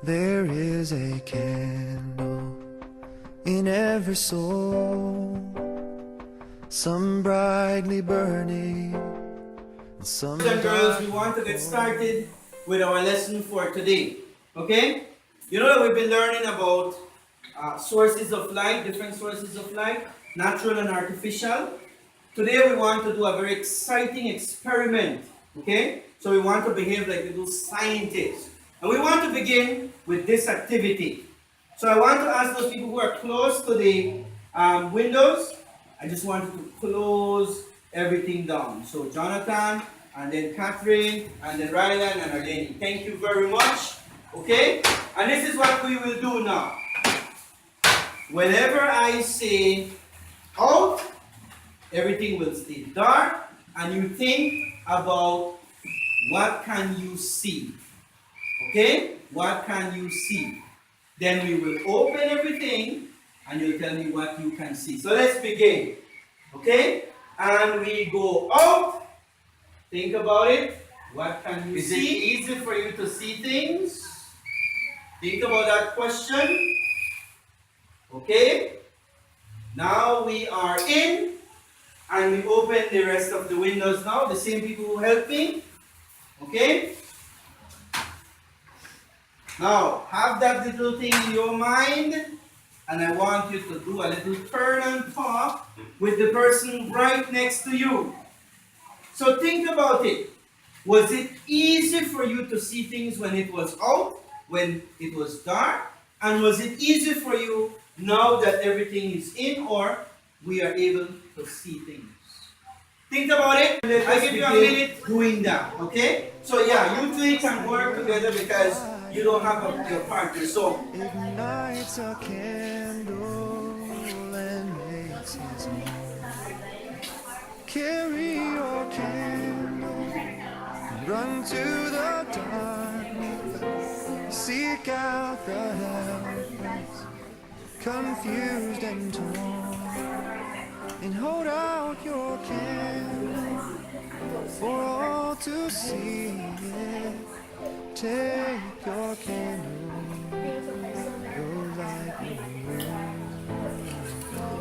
There is a candle in every soul, some brightly burning, and some Boys and girls, we want to get started with our lesson for today. Okay? You know that we've been learning about sources of light, different sources of light, natural and artificial. Today we want to do a very exciting experiment. Okay? So we want to behave like little scientists. And we want to begin with this activity. So I want to ask those people who are close to the windows, I just want you to close everything down. So Jonathan, and then Catherine, and then Rylan, and Arlene. Thank you very much. Okay? And this is what we will do now. Whenever I say out, everything will stay dark, and you think about what can you see. Okay? What can you see? Then we will open everything and you'll tell me what you can see. So let's begin. Okay? And we go out. Think about it. What can you see? Is it easy for you to see things? Think about that question. Okay? Now we are in and we open the rest of the windows now. The same people who helped me. Okay? Now, have that little thing in your mind, and I want you to do a little turn and talk with the person right next to you. So think about it. Was it easy for you to see things when it was out, when it was dark? And was it easy for you now that everything is in, or we are able to see things? Think about it. I give you a minute doing that, okay? So yeah, you three can work together because you don't have your partner. So ignites a candle and makes his mark. Carry your candle, run to the dark, seek out the helpless, confused and torn, and hold out your candle for all to see it. Take your candle, go light the room.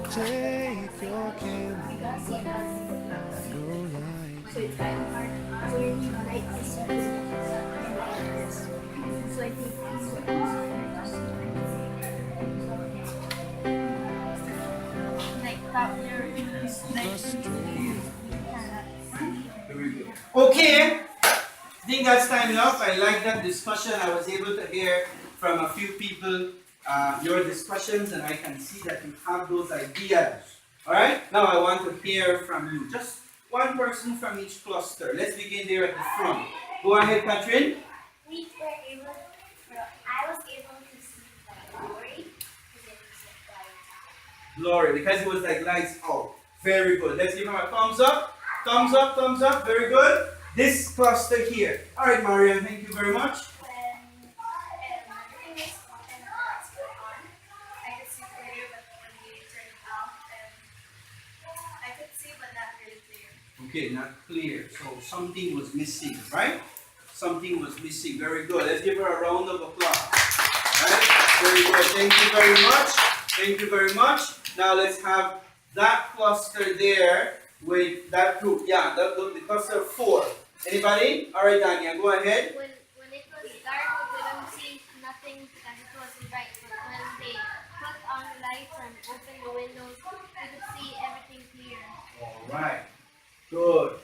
Take your candle, go light the okay, I think that's time enough. I like that discussion. I was able to hear from a few people your discussions, and I can see that you have those ideas. Alright, now I want to hear from you. Just one person from each cluster. Let's begin there at the front. Go ahead, Catherine. I was able to see the glory because it was like Glory, because it was like lights out. Very good. Let's give him a thumbs up. Thumbs up, thumbs up. Very good. This cluster here. Alright, Mariam, thank you very much. when everything was off and the lights were on, I could see clear, but when you turn it off, I could see, but not really clear. Okay, not clear. So something was missing, right? Something was missing. Very good. Let's give her a round of applause. Right? Very good. Thank you very much. Thank you very much. Now let's have that cluster there with that group. Yeah, the cluster 4. Anybody? All right, Dania, go ahead. When it was dark, we couldn't see nothing because it wasn't bright. But when they put on the lights and opened the windows, we could see everything clear. All right. Good.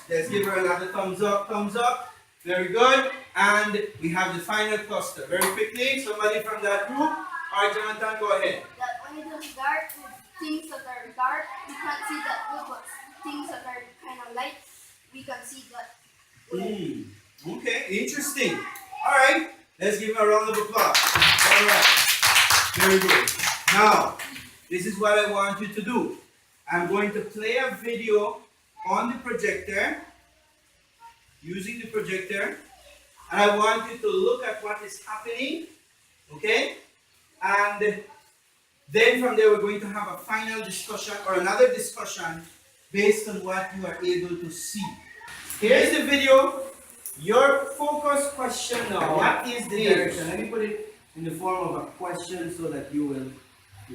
Let's give her another thumbs up. Thumbs up. Very good. And we have the final cluster. Very quickly, somebody from that group. All right, Jonathan, go ahead. That when it was dark, with things that are dark, we can't see that good, but things that are kind of light, we can see that. Okay, interesting. All right, let's give him a round of applause. All right, very good. Now, this is what I want you to do. I'm going to play a video on the projector, using the projector, and I want you to look at what is happening, okay? And then from there, we're going to have a final discussion or another discussion based on what you are able to see. Here's the video. Your focus question now, what is the direction? Let me put it in the form of a question so that you will.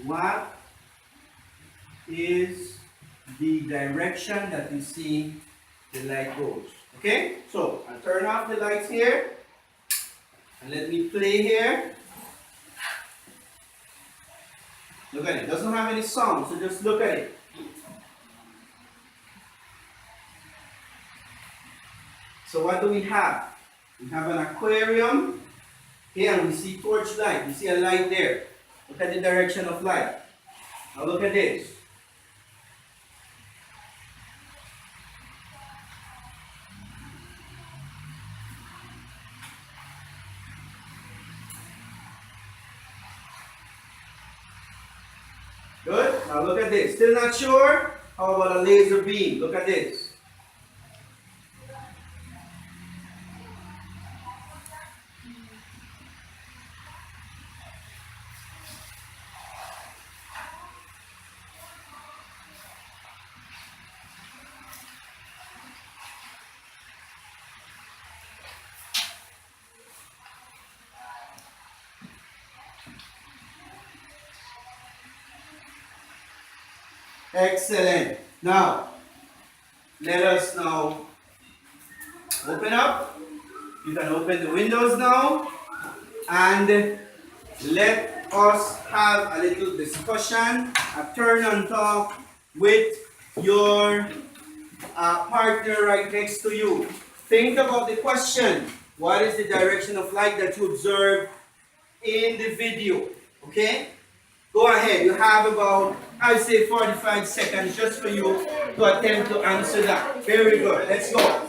What is the direction that you see the light goes? Okay? So, I'll turn off the lights here. And let me play here. Look at it. It doesn't have any sound, so just look at it. So what do we have? We have an aquarium. Here and we see torch light. We see a light there. Look at the direction of light. Now look at this. Good. Now look at this. Still not sure? How about a laser beam? Look at this. Excellent. Now, let us now open up. You can open the windows now and let us have a little discussion, a turn and talk with your partner right next to you. Think about the question. What is the direction of light that you observe in the video? Okay? Go ahead. You have about, I'd say 45 seconds just for you to attempt to answer that. Very good. Let's go. How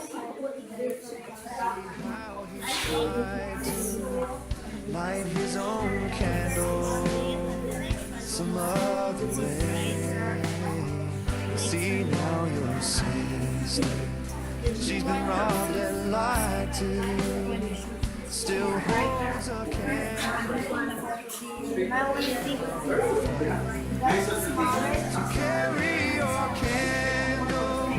he tried to light his own candle some other way. See now your sister, she's been robbed and lied to, still holds a candle to carry your candle,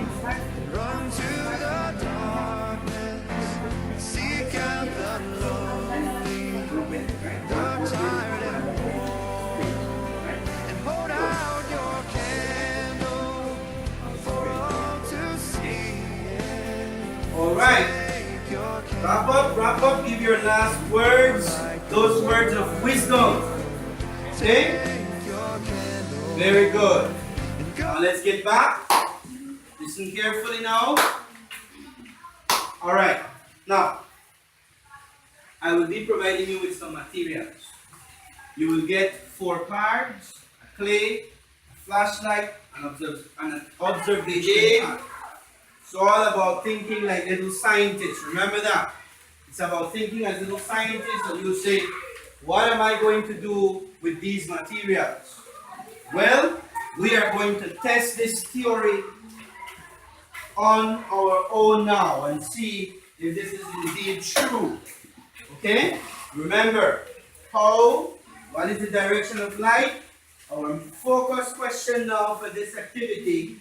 run to the darkness, seek out the lonely, the tired and worn, and hold out your candle for all to see it. All right. Wrap up, give your last words, those words of wisdom. Okay? Very good. Now let's get back. Listen carefully now. All right. Now, I will be providing you with some materials. You will get 4 cards, a clay, a flashlight, and an observation card. It's all about thinking like little scientists. Remember that. It's about thinking as little scientists, and you say, what am I going to do with these materials? Well, we are going to test this theory on our own now and see if this is indeed true. Okay? Remember, what is the direction of light? Our focus question now for this activity,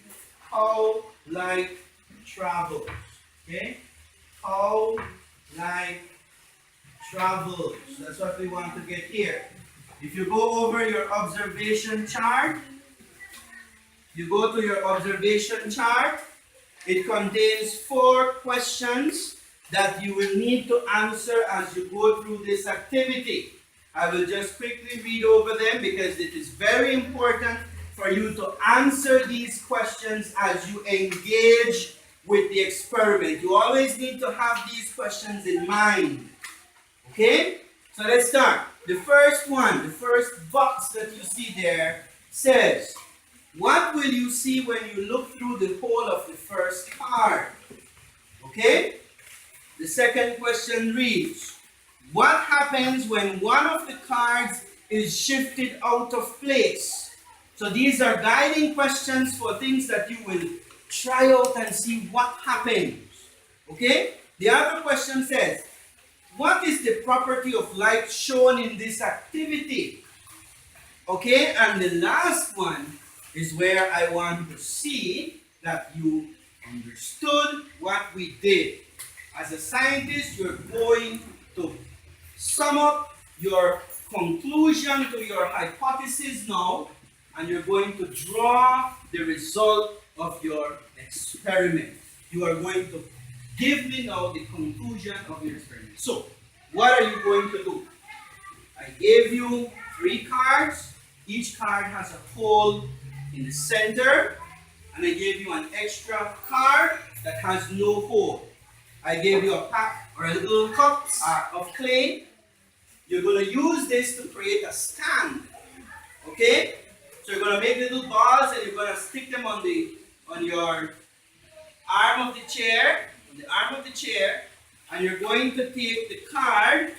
how light travels. Okay? How light travels. That's what we want to get here. If you go over your observation chart, you go to your observation chart, it contains 4 questions that you will need to answer as you go through this activity. I will just quickly read over them because it is very important for you to answer these questions as you engage with the experiment. You always need to have these questions in mind. Okay? So let's start. The first one, the first box that you see there says, what will you see when you look through the hole of the first card? Okay? The second question reads, what happens when one of the cards is shifted out of place? So these are guiding questions for things that you will try out and see what happens. Okay? The other question says, what is the property of light shown in this activity? Okay? And the last one is where I want to see that you understood what we did. As a scientist, you're going to sum up your conclusion to your hypothesis now, and you're going to draw the result of your experiment. You are going to give me now the conclusion of your experiment. So, what are you going to do? I gave you 3 cards. Each card has a hole in the center, and I gave you an extra card that has no hole. I gave you a pack or a little cup of clay. You're going to use this to create a stand. Okay? So you're going to make little balls and you're going to stick them on your arm of the chair, and you're going to take the card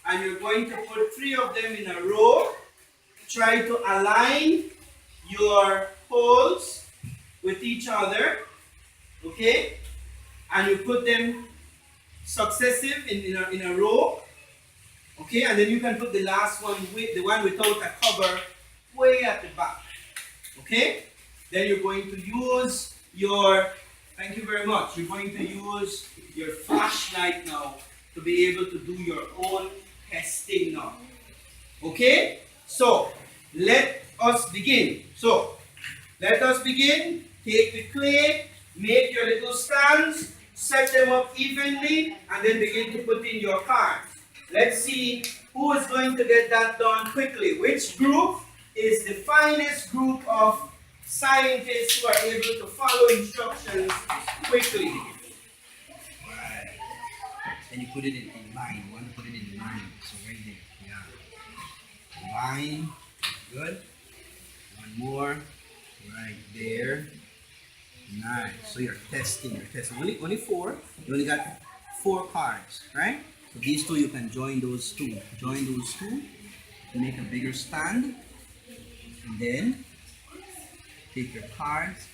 and you're going to put 3 of them in a row. Try to align your holes with each other. Okay? And you put them successive in a row. Okay, and then you can put the last one, the one without a cover, way at the back. Okay? Then you're going to use your, thank you very much, you're going to use your flashlight now to be able to do your own testing now. Okay? So, let us begin. Take the clay, make your little stands, set them up evenly, and then begin to put in your cards. Let's see who is going to get that done quickly. Which group is the finest group of scientists who are able to follow instructions quickly? Right. Then you put it in line. You want to put it in line. So right there. Yeah. Line. Good. One more. Right there. Nice. So you're testing. Only 4. You only got 4 cards, right? So these 2 you can join those 2. Join those 2 to make a bigger stand. And then take your cards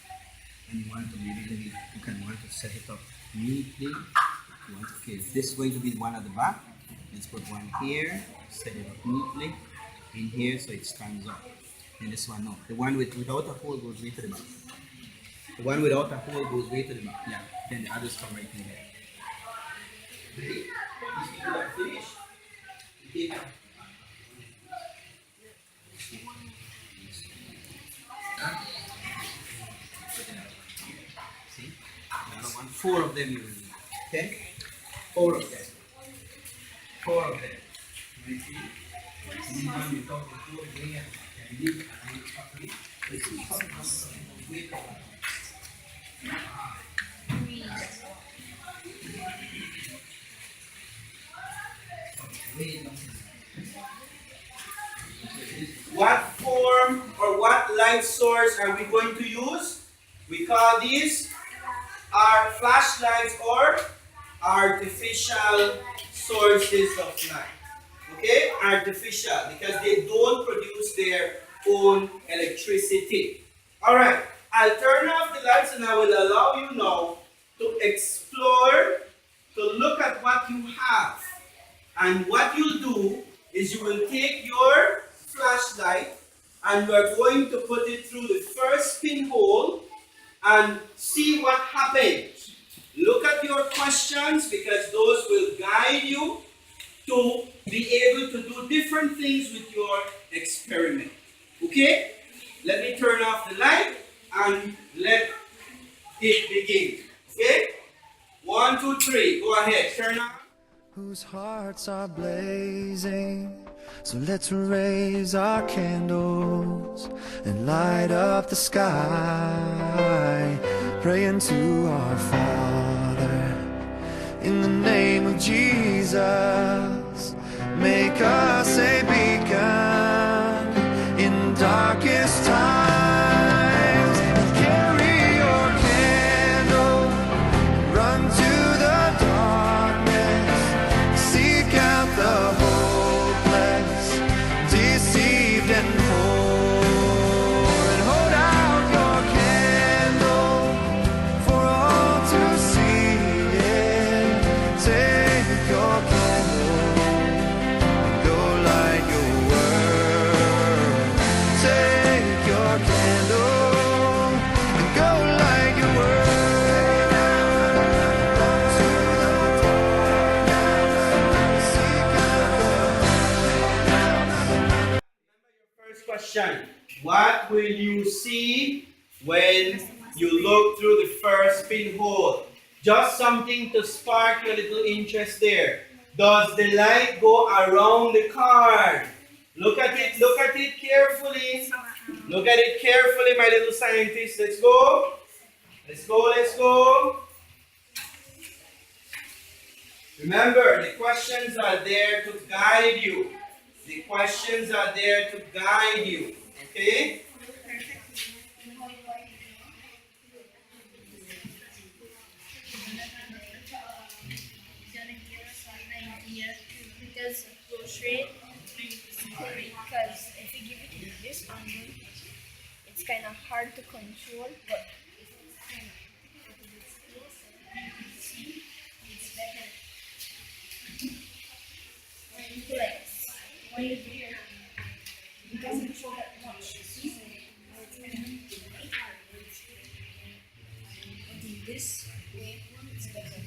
and you want to want to set it up neatly. Okay, this is going to be the one at the back. Let's put one here, set it up neatly in here so it stands up. And this one no. The one without a hole goes way to the back. The one without a hole goes way to the back. Yeah. Then the others come right in there. Ready? These people are finished. You take them. See? Another one. 4 of them you will need. Okay? 4 of them. 4 of them. You see? Anytime you talk to 4 again, and you leave and you properly. Let's see. Wait. What form or what light source are we going to use? We call these our flashlights or artificial sources of light. Okay? Artificial, because they don't produce their own electricity. Alright, I'll turn off the lights and I will allow you now to explore, to look at what you have. And what you'll do is you will take your flashlight and you are going to put it through the first pinhole and see what happens. Look at your questions because those will guide you to be able to do different things with your experiment. Okay? Let me turn off the light and let it begin. Okay? 1, 2, 3. Go ahead. Turn on. Whose hearts are blazing. So let's raise our candles and light up the sky, praying to our Father in the name of Jesus. Make us a beacon in darkest times. Carry your candle, run to the darkness, seek out the hopeless, deceived and poor, and hold out your candle for all to see. Yeah. Take your candle What will you see when you look through the first pinhole? Just something to spark your little interest there. Does the light go around the card? Look at it carefully. Look at it carefully, my little scientists. Let's go. Let's go, let's go. Remember, the questions are there to guide you. The questions are there to guide you. Okay? Because go straight, because if you give it in this angle, it's kind of hard to control, but it's better. When you do it, it doesn't show that much. But in this way, it's better.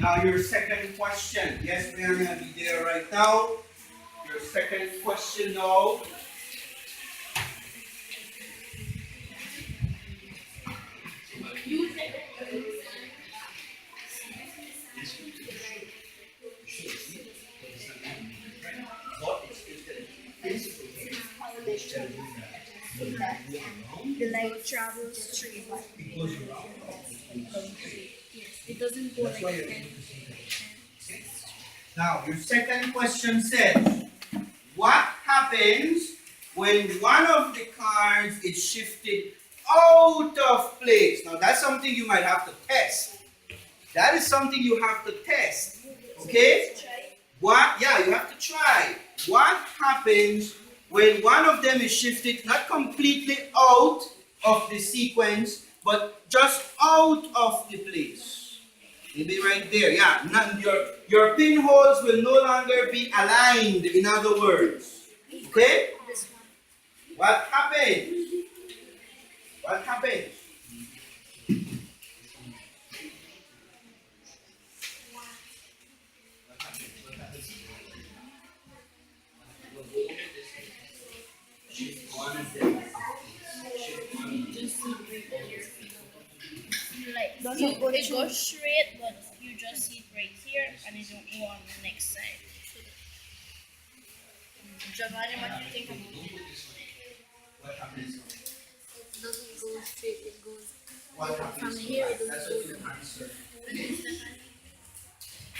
Now your second question. Yes, we are going to be there right now. Your second question now. The light travels straight. It doesn't go like that. Now, your second question said, what happens when one of the cards is shifted out of place? Now, that's something you might have to test. That is something you have to test. Okay? What? Yeah, you have to try. What happens when one of them is shifted not completely out of the sequence, but just out of the place? Maybe right there, yeah. Your pinholes will no longer be aligned, in other words. Okay? What happens? What happens? Like you go straight, but you just see it right here, and you don't go on the next side. Giovanni, what do you think about it? What happens? It doesn't go straight, it goes What happens? from here, it That's doesn't what go you answer.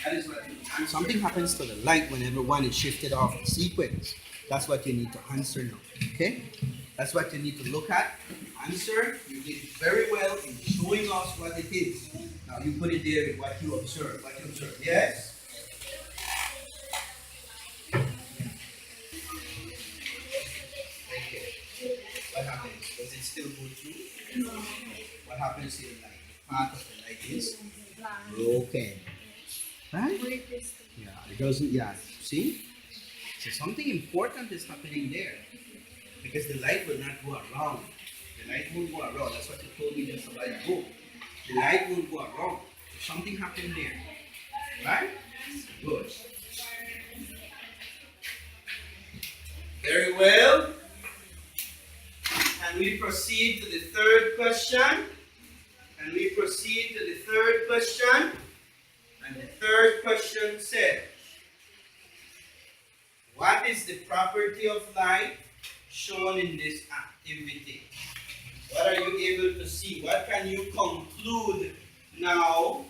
That is what you answer. Something happens to the light whenever one is shifted off the sequence. That's what you need to answer now. Okay? That's what you need to look at. Answer. You did very well in showing us what it is. Now you put it there with what you observe. What you observe. Yes? Okay. What happens? Does it still go through? What happens to the light? Part of the light is broken. Right? Yeah, it doesn't, yeah, see? So something important is happening there. Because the light will not go around. The light won't go around. That's what you told me just a while ago. The light won't go around. Something happened there. Right? Good. Very well. Can we proceed to the third question? Can we proceed to the third question? And the third question said, what is the property of light shown in this activity? What are you able to see? What can you conclude now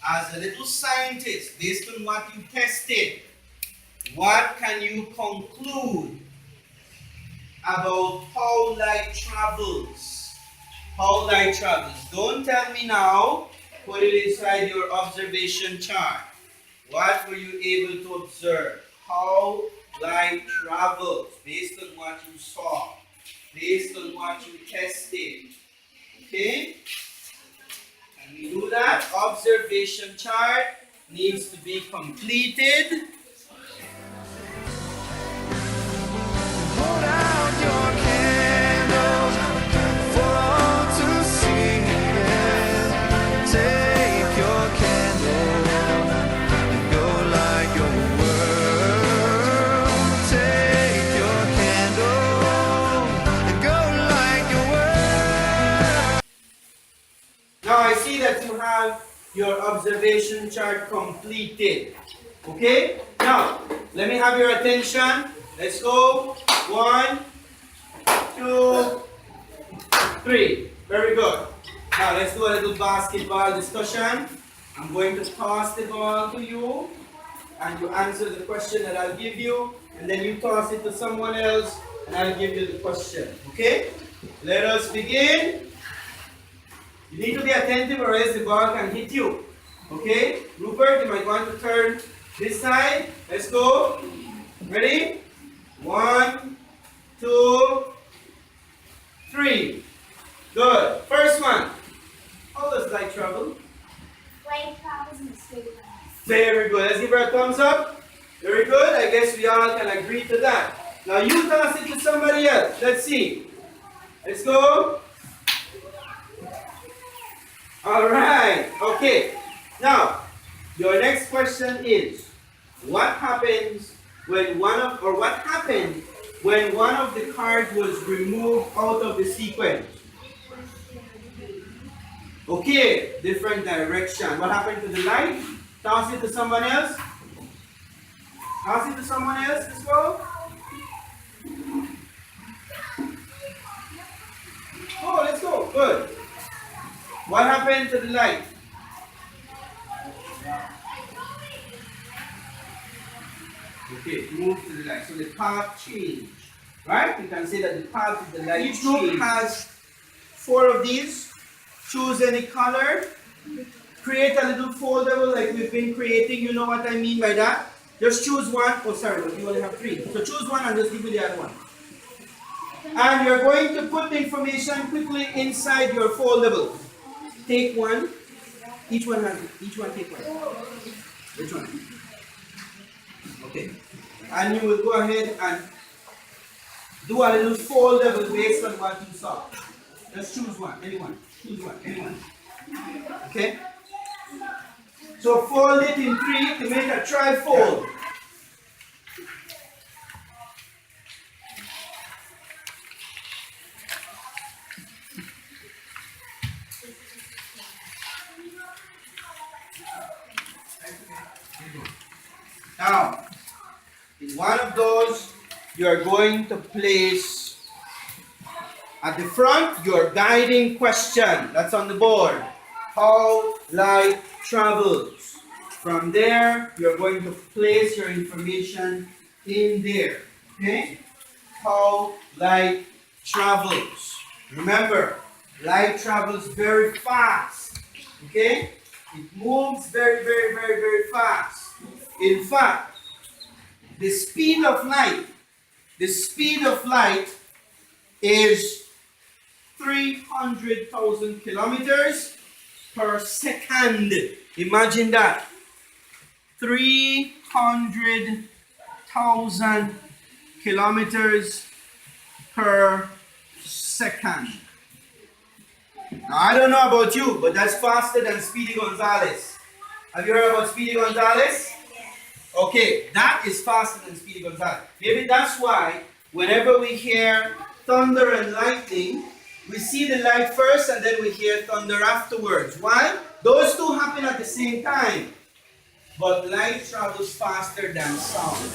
as a little scientist based on what you tested? What can you conclude about how light travels? How light travels. Don't tell me now. Put it inside your observation chart. What were you able to observe? How light travels based on what you saw, based on what you tested. Okay? Can we do that? Observation chart needs to be completed. Hold out your candles for all to see. And take your candle and go light your world. Take your candle and go light your world. Now I see that you have your observation chart completed. Okay? Now, let me have your attention. Let's go. 1, 2, 3. Very good. Now let's do a little basketball discussion. I'm going to toss the ball to you and you answer the question that I'll give you, and then you toss it to someone else and I'll give you the question. Okay? Let us begin. You need to be attentive or else the ball can hit you. Okay? Rupert, you might want to turn this side. Let's go. Ready? 1, 2, 3. Good. First one. How does light travel? Light travels in a straight line. Very good. Let's give her a thumbs up. Very good. I guess we all can agree to that. Now you toss it to somebody else. Let's see. Let's go. All right. Okay. Now, your next question is, what happens when what happened when one of the cards was removed out of the sequence? Okay, different direction. What happened to the light? Toss it to someone else. Toss it to someone else. Let's go. Oh, let's go. Good. What happened to the light? Okay, move to the light. So the path changed. Right? You can say that the path of the light changed. Each group has 4 of these. Choose any color. Create a little foldable like we've been creating. You know what I mean by that? Just choose one. Oh, sorry, but you only have 3. So choose one and just give me the other one. And you're going to put the information quickly inside your foldable. Take one. Each one take one. Which one? Okay. And you will go ahead and do a little foldable based on what you saw. Just choose one. Anyone. Choose one. Anyone. Okay? So fold it in 3 to make a trifold. Now, in one of those, you're going to place at the front your guiding question. That's on the board. How light travels. From there, you're going to place your information in there. Okay? How light travels. Remember, light travels very fast. Okay? It moves very, very, very, very fast. In fact, the speed of light is 300,000 kilometers per second. Imagine that. 300,000 kilometers per second. Now, I don't know about you, but that's faster than Speedy Gonzales. Have you heard about Speedy Gonzales? Okay, that is faster than Speedy Gonzales. Maybe that's why whenever we hear thunder and lightning, we see the light first and then we hear thunder afterwards. Why? Those two happen at the same time. But light travels faster than sound.